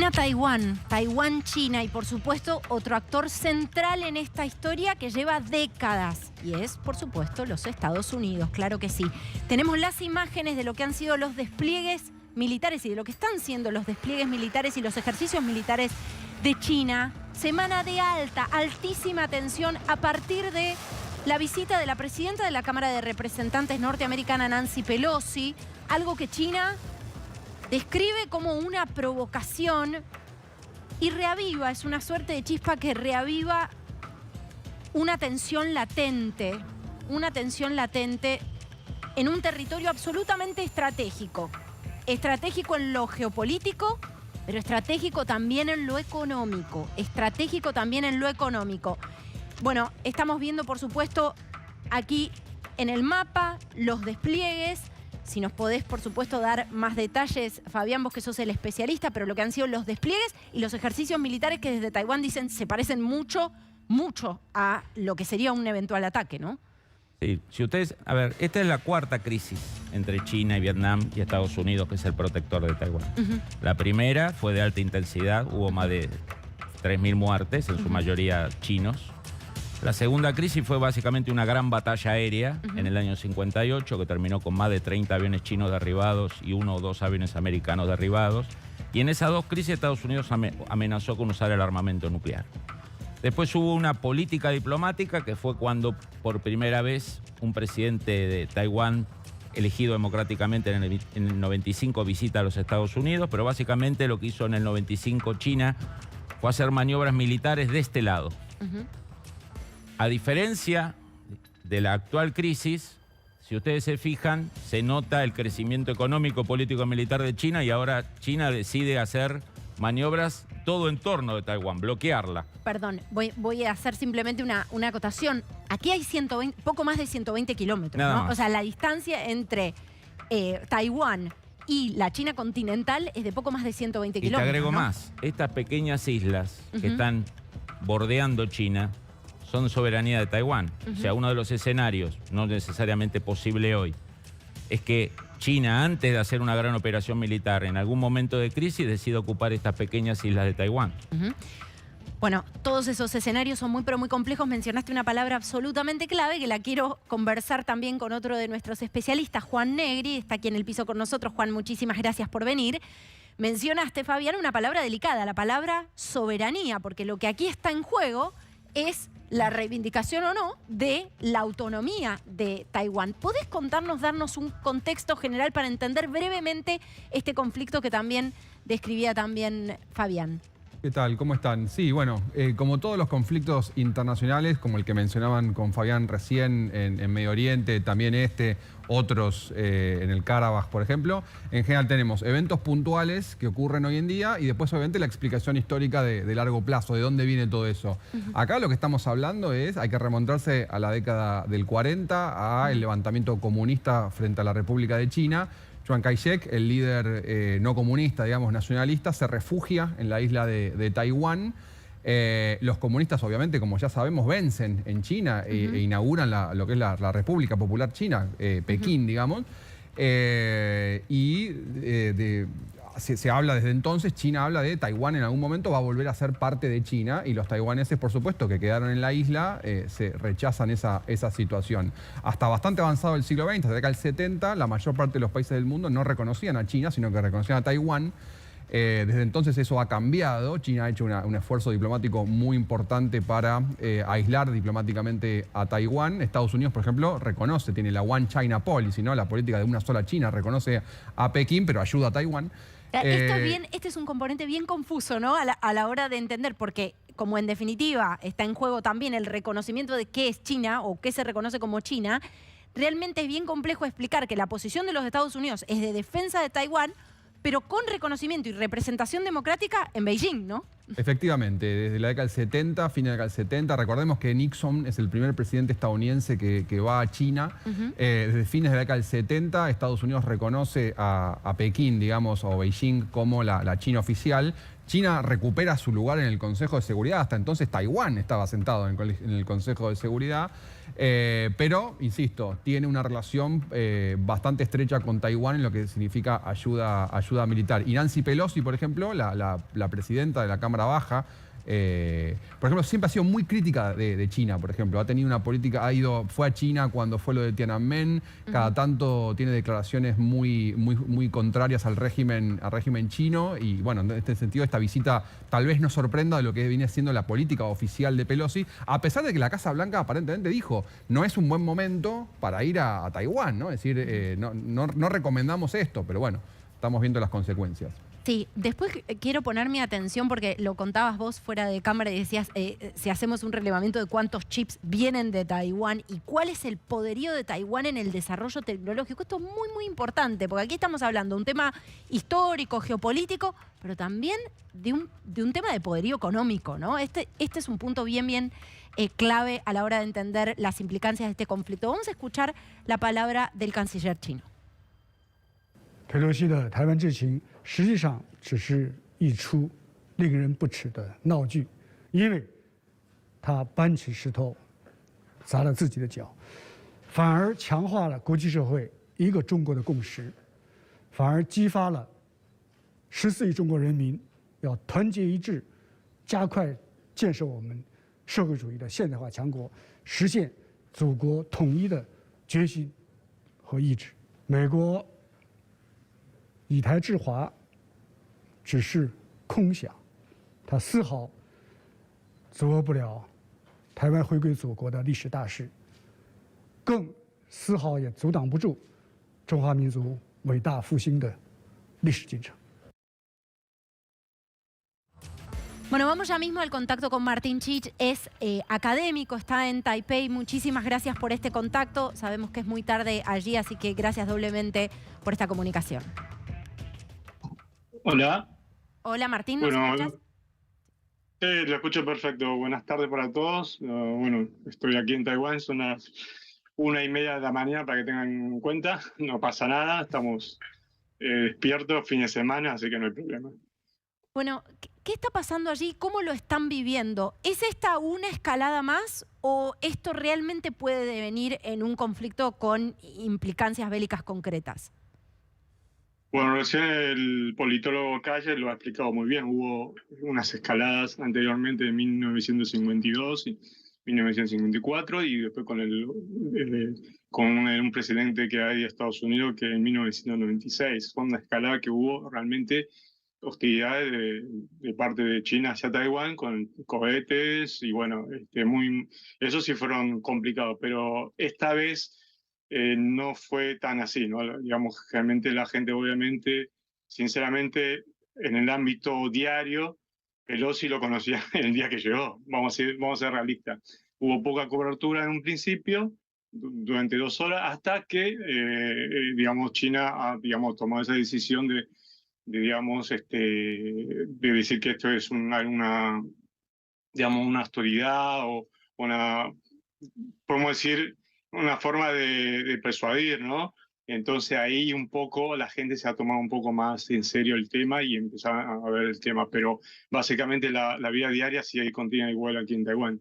China-Taiwán, Taiwán-China y por supuesto otro actor central en esta historia que lleva décadas y es por supuesto los Estados Unidos, claro que sí. Tenemos las imágenes de lo que han sido los despliegues militares y de lo que están siendo los despliegues militares y los ejercicios militares de China. Semana de altísima tensión a partir de la visita de la presidenta de la Cámara de Representantes norteamericana, Nancy Pelosi, algo que China describe como una provocación y reaviva, es una suerte de chispa que reaviva una tensión latente en un territorio absolutamente estratégico. Estratégico en lo geopolítico, pero estratégico también en lo económico. Bueno, estamos viendo, por supuesto, aquí en el mapa los despliegues. Si nos podés, por supuesto, dar más detalles, Fabián, vos que sos el especialista, pero lo que han sido los despliegues y los ejercicios militares que desde Taiwán dicen se parecen mucho a lo que sería un eventual ataque, ¿no? Sí, si ustedes, a ver, esta es la cuarta crisis entre China y Vietnam y Estados Unidos, que es el protector de Taiwán. La primera fue de alta intensidad, hubo más de 3.000 muertes, en su mayoría chinos. La segunda crisis fue básicamente una gran batalla aérea en el año 58, que terminó con más de 30 aviones chinos derribados y 1 o 2 aviones americanos derribados. Y en esas dos crisis Estados Unidos amenazó con usar el armamento nuclear. Después hubo una política diplomática que fue cuando por primera vez un presidente de Taiwán elegido democráticamente en el 95 visita a los Estados Unidos, pero básicamente lo que hizo en el 95 China fue hacer maniobras militares de este lado. A diferencia de la actual crisis, si ustedes se fijan, se nota el crecimiento económico, político y militar de China y ahora China decide hacer maniobras todo en torno de Taiwán, bloquearla. Perdón, voy a hacer simplemente una acotación. Aquí hay poco más de 120 kilómetros, ¿no? O sea, la distancia entre Taiwán y la China continental es de poco más de 120 kilómetros. Y te agrego ¿no? más, estas pequeñas islas que están bordeando China son soberanía de Taiwán. O sea, uno de los escenarios, no necesariamente posible hoy, es que China, antes de hacer una gran operación militar, en algún momento de crisis, decide ocupar estas pequeñas islas de Taiwán. Bueno, todos esos escenarios son muy, pero muy complejos. Mencionaste una palabra absolutamente clave que la quiero conversar también con otro de nuestros especialistas, Juan Negri. Está aquí en el piso con nosotros. Juan, muchísimas gracias por venir. Mencionaste, Fabián, una palabra delicada, la palabra soberanía, porque lo que aquí está en juego es la reivindicación o no de la autonomía de Taiwán. ¿Podés darnos un contexto general para entender brevemente este conflicto que también describía Fabián? ¿Qué tal? ¿Cómo están? Sí, bueno, como todos los conflictos internacionales, como el que mencionaban con Fabián recién en Medio Oriente, también otros en el Karabaj, por ejemplo, en general tenemos eventos puntuales que ocurren hoy en día y después obviamente la explicación histórica de largo plazo, de dónde viene todo eso. Acá lo que estamos hablando hay que remontarse a la década del 40, al levantamiento comunista frente a la República de China. Chiang Kai-shek, el líder no comunista, digamos, nacionalista, se refugia en la isla de Taiwán. Los comunistas, obviamente, como ya sabemos, vencen en China e inauguran lo que es la República Popular China, Pekín, digamos. Se habla desde entonces, China habla de Taiwán en algún momento va a volver a ser parte de China y los taiwaneses, por supuesto, que quedaron en la isla, se rechazan esa situación. Hasta bastante avanzado el siglo XX, hasta la década del 70, la mayor parte de los países del mundo no reconocían a China, sino que reconocían a Taiwán. Desde entonces eso ha cambiado. China ha hecho un esfuerzo diplomático muy importante para aislar diplomáticamente a Taiwán. Estados Unidos, por ejemplo, tiene la One China Policy, ¿no? La política de una sola China, reconoce a Pekín, pero ayuda a Taiwán. Este es un componente bien confuso, ¿no? A la hora de entender, porque como en definitiva está en juego también el reconocimiento de qué es China o qué se reconoce como China, realmente es bien complejo explicar que la posición de los Estados Unidos es de defensa de Taiwán, pero con reconocimiento y representación democrática en Beijing, ¿no? Efectivamente, desde la década del 70, fin de la década del 70, recordemos que Nixon es el primer presidente estadounidense que va a China. Desde fines de la década del 70, Estados Unidos reconoce a Pekín, digamos, o Beijing como la China oficial. China recupera su lugar en el Consejo de Seguridad. Hasta entonces Taiwán estaba sentado en el Consejo de Seguridad. Pero, insisto, tiene una relación bastante estrecha con Taiwán en lo que significa ayuda militar. Y Nancy Pelosi, por ejemplo, la presidenta de la Cámara Baja, por ejemplo, siempre ha sido muy crítica de China, por ejemplo. Ha tenido una política, fue a China cuando fue lo de Tiananmen, cada tanto tiene declaraciones muy contrarias al régimen chino. Y bueno, en este sentido, esta visita tal vez nos sorprenda de lo que viene siendo la política oficial de Pelosi, a pesar de que la Casa Blanca aparentemente dijo, no es un buen momento para ir a Taiwán, ¿no? Es decir, no recomendamos esto, pero bueno, estamos viendo las consecuencias. Sí, después quiero poner mi atención porque lo contabas vos fuera de cámara y decías, si hacemos un relevamiento de cuántos chips vienen de Taiwán y cuál es el poderío de Taiwán en el desarrollo tecnológico. Esto es muy importante porque aquí estamos hablando de un tema histórico, geopolítico, pero también de un tema de poderío económico, ¿no? Este es un punto bien clave a la hora de entender las implicancias de este conflicto. Vamos a escuchar la palabra del canciller chino. 佩洛西的台湾之行实际上只是一出令人不齿的闹剧，因为他搬起石头砸了自己的脚，反而强化了国际社会一个中国的共识，反而激发了14亿中国人民要团结一致，加快建设我们社会主义的现代化强国，实现祖国统一的决心和意志。美国 以台制华只是空想，它丝毫阻遏不了台湾回归祖国的历史大势，更丝毫也阻挡不住中华民族伟大复兴的历史进程。 Bueno, vamos ya mismo al contacto con Martín Chich, es académico, está en Taipei. Muchísimas gracias por este contacto. Sabemos que es muy tarde allí, así que gracias doblemente por esta comunicación. Hola. Hola Martín, ¿nos escuchas? Lo escucho perfecto. Buenas tardes para todos. Bueno, estoy aquí en Taiwán, son las 1:30 de la mañana para que tengan en cuenta. No pasa nada, estamos despiertos, fin de semana, así que no hay problema. Bueno, ¿qué está pasando allí? ¿Cómo lo están viviendo? ¿Es esta una escalada más o esto realmente puede devenir en un conflicto con implicancias bélicas concretas? Bueno, recién el politólogo Calle lo ha explicado muy bien. Hubo unas escaladas anteriormente en 1952 y 1954 y después con un presidente que hay de Estados Unidos que en 1996. Fue una escalada que hubo realmente hostilidades de parte de China hacia Taiwán con cohetes y bueno, esos sí fueron complicados, pero esta vez no fue tan así, ¿no? Digamos, realmente la gente obviamente, sinceramente, en el ámbito diario, Pelosi lo conocía el día que llegó, vamos a ser realistas. Hubo poca cobertura en un principio, durante 2 horas, hasta que, digamos, China ha, digamos, tomado esa decisión de decir que esto es digamos, una autoridad o podemos decir, una forma de persuadir, ¿no? Entonces ahí un poco la gente se ha tomado un poco más en serio el tema y empezó a ver el tema, pero básicamente la vida diaria sí continúa igual aquí en Taiwán.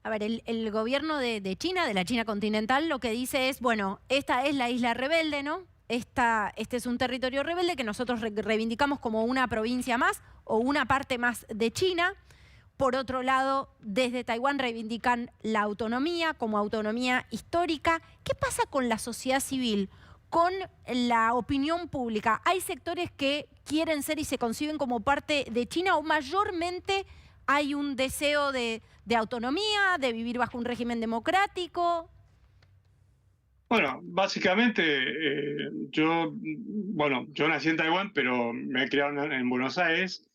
A ver, el gobierno de China, de la China continental, lo que dice es, bueno, esta es la isla rebelde, ¿no? Este es un territorio rebelde que nosotros reivindicamos como una provincia más o una parte más de China. Por otro lado, desde Taiwán reivindican la autonomía como autonomía histórica. ¿Qué pasa con la sociedad civil, con la opinión pública? ¿Hay sectores que quieren ser y se conciben como parte de China o mayormente hay un deseo de autonomía, de vivir bajo un régimen democrático? Bueno, básicamente yo nací en Taiwán, pero me he criado en Buenos Aires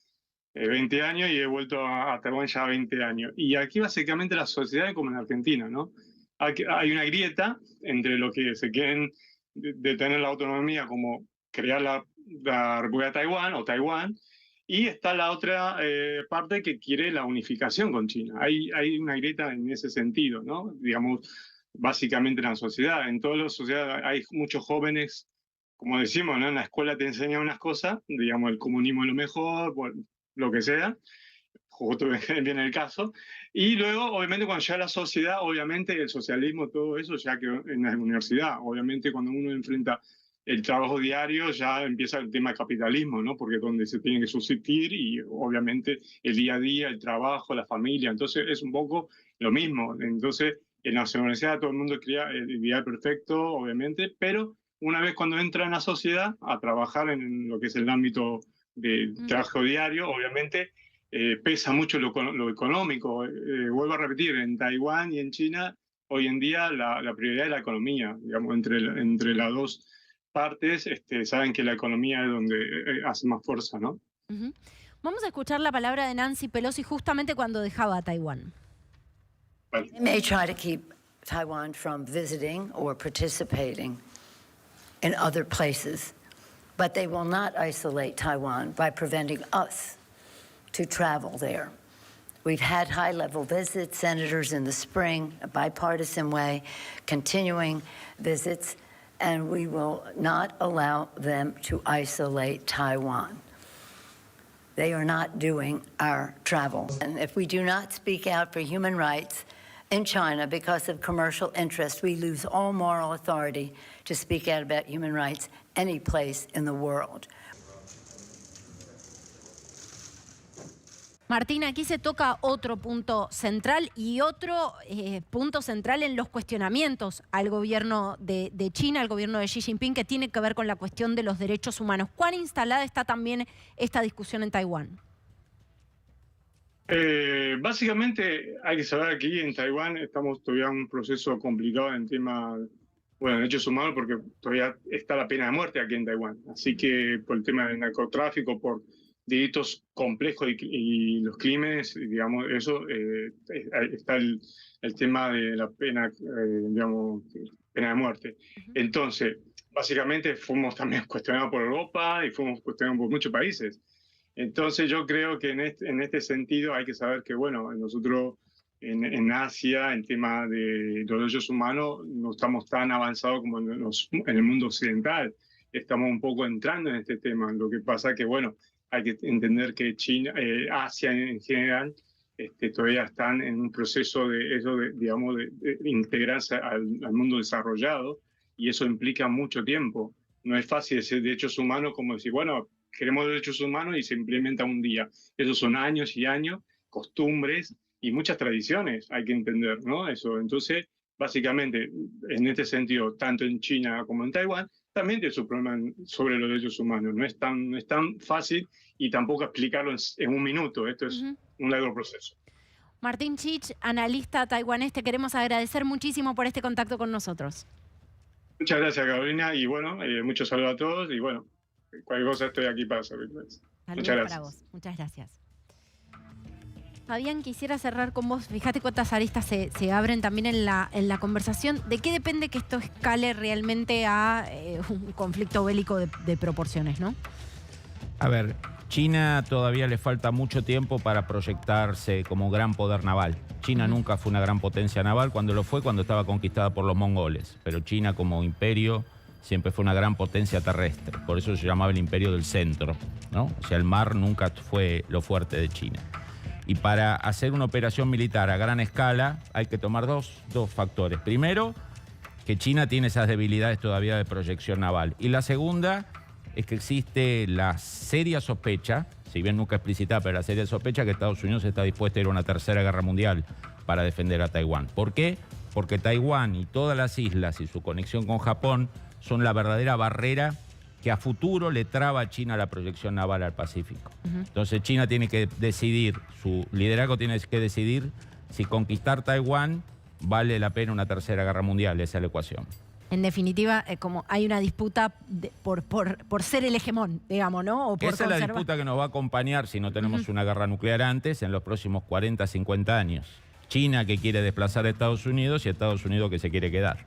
20 años y he vuelto a Taiwán ya 20 años. Y aquí básicamente la sociedad es como en Argentina, ¿no? Hay una grieta entre los que se quieren de tener la autonomía como crear la República de Taiwán o Taiwán Y está la otra parte que quiere la unificación con China. Hay una grieta en ese sentido, ¿no? Digamos, básicamente en la sociedad. En todas las sociedades hay muchos jóvenes, como decimos, ¿no? En la escuela te enseñan unas cosas, digamos, el comunismo es lo mejor, lo que sea, justo viene el caso. Y luego, obviamente, cuando llega a la sociedad, obviamente el socialismo, todo eso ya quedó en la universidad. Obviamente, cuando uno enfrenta el trabajo diario, ya empieza el tema del capitalismo, ¿no? Porque es donde se tiene que subsistir y, obviamente, el día a día, el trabajo, la familia. Entonces, es un poco lo mismo. Entonces, en la universidad todo el mundo crea el ideal perfecto, obviamente, pero una vez cuando entra en la sociedad a trabajar en lo que es el ámbito del trabajo diario, obviamente pesa mucho lo económico. Vuelvo a repetir, en Taiwán y en China, hoy en día la prioridad es la economía. Digamos, entre las dos partes saben que la economía es donde hace más fuerza, ¿no? Vamos a escuchar la palabra de Nancy Pelosi justamente cuando dejaba a Taiwán. They may try to keep Taiwan from visiting or participating in other places, but they will not isolate Taiwan by preventing us to travel there. We've had high-level visits, senators in the spring, a bipartisan way, continuing visits, and we will not allow them to isolate Taiwan. They are not doing our travel. And if we do not speak out for human rights in China because of commercial interest, we lose all moral authority to speak out about human rights any place in the world. Martín, aquí se toca otro punto central y otro punto central en los cuestionamientos al gobierno de China, al gobierno de Xi Jinping, que tiene que ver con la cuestión de los derechos humanos. ¿Cuán instalada está también esta discusión en Taiwán? Básicamente hay que saber que aquí en Taiwán estamos todavía en un proceso complicado en tema, bueno, derechos humanos, porque todavía está la pena de muerte aquí en Taiwán. Así que por el tema del narcotráfico, por delitos complejos y los crímenes, digamos, eso está el tema de la pena, digamos, pena de muerte. Entonces, básicamente fuimos también cuestionados por Europa y fuimos cuestionados por muchos países. Entonces yo creo que en este sentido hay que saber que, bueno, nosotros en Asia, en tema de los derechos humanos, no estamos tan avanzados como en el mundo occidental. Estamos un poco entrando en este tema. Lo que pasa que, bueno, hay que entender que China, Asia en general, todavía están en un proceso digamos, de integrarse al mundo desarrollado, y eso implica mucho tiempo. No es fácil decir derechos humanos como decir, bueno, queremos derechos humanos y se implementa un día. Esos son años y años, costumbres y muchas tradiciones, hay que entender, ¿no? Eso. Entonces, básicamente, en este sentido, tanto en China como en Taiwán, también tiene su problema sobre los derechos humanos. No es tan fácil y tampoco explicarlo en un minuto. Esto es un largo proceso. Martín Chich, analista taiwanés, te queremos agradecer muchísimo por este contacto con nosotros. Muchas gracias, Carolina, y bueno, muchos saludos a todos, y bueno, cualquier cosa estoy aquí para servirles. Muchas gracias. Para vos. Muchas gracias. Fabián, quisiera cerrar con vos. Fíjate cuántas aristas se abren también en la conversación. ¿De qué depende que esto escale realmente a un conflicto bélico de proporciones, no? A ver, China todavía le falta mucho tiempo para proyectarse como gran poder naval. China nunca fue una gran potencia naval, cuando estaba conquistada por los mongoles. Pero China como imperio siempre fue una gran potencia terrestre. Por eso se llamaba el imperio del centro, ¿no? O sea, el mar nunca fue lo fuerte de China. Y para hacer una operación militar a gran escala hay que tomar dos factores. Primero, que China tiene esas debilidades todavía de proyección naval. Y la segunda es que existe la seria sospecha, si bien nunca explicitada, pero la seria sospecha que Estados Unidos está dispuesto a ir a una tercera guerra mundial para defender a Taiwán. ¿Por qué? Porque Taiwán y todas las islas y su conexión con Japón son la verdadera barrera que a futuro le traba a China la proyección naval al Pacífico. Entonces China tiene que decidir, su liderazgo tiene que decidir si conquistar Taiwán vale la pena una tercera guerra mundial. Esa es la ecuación. En definitiva, como hay una disputa por ser el hegemón, digamos, ¿no? O por esa es la disputa que nos va a acompañar, si no tenemos una guerra nuclear antes, en los próximos 40, 50 años. China que quiere desplazar a Estados Unidos y Estados Unidos que se quiere quedar.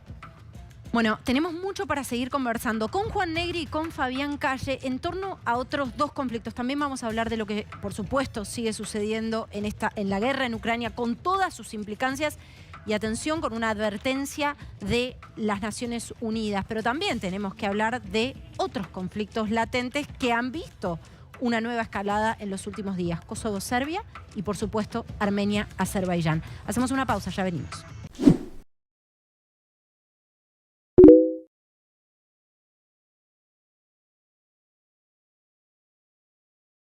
Bueno, tenemos mucho para seguir conversando con Juan Negri y con Fabián Calle en torno a otros dos conflictos. También vamos a hablar de lo que, por supuesto, sigue sucediendo en la guerra en Ucrania con todas sus implicancias y, atención, con una advertencia de las Naciones Unidas. Pero también tenemos que hablar de otros conflictos latentes que han visto una nueva escalada en los últimos días. Kosovo-Serbia y, por supuesto, Armenia-Azerbaiyán. Hacemos una pausa, ya venimos.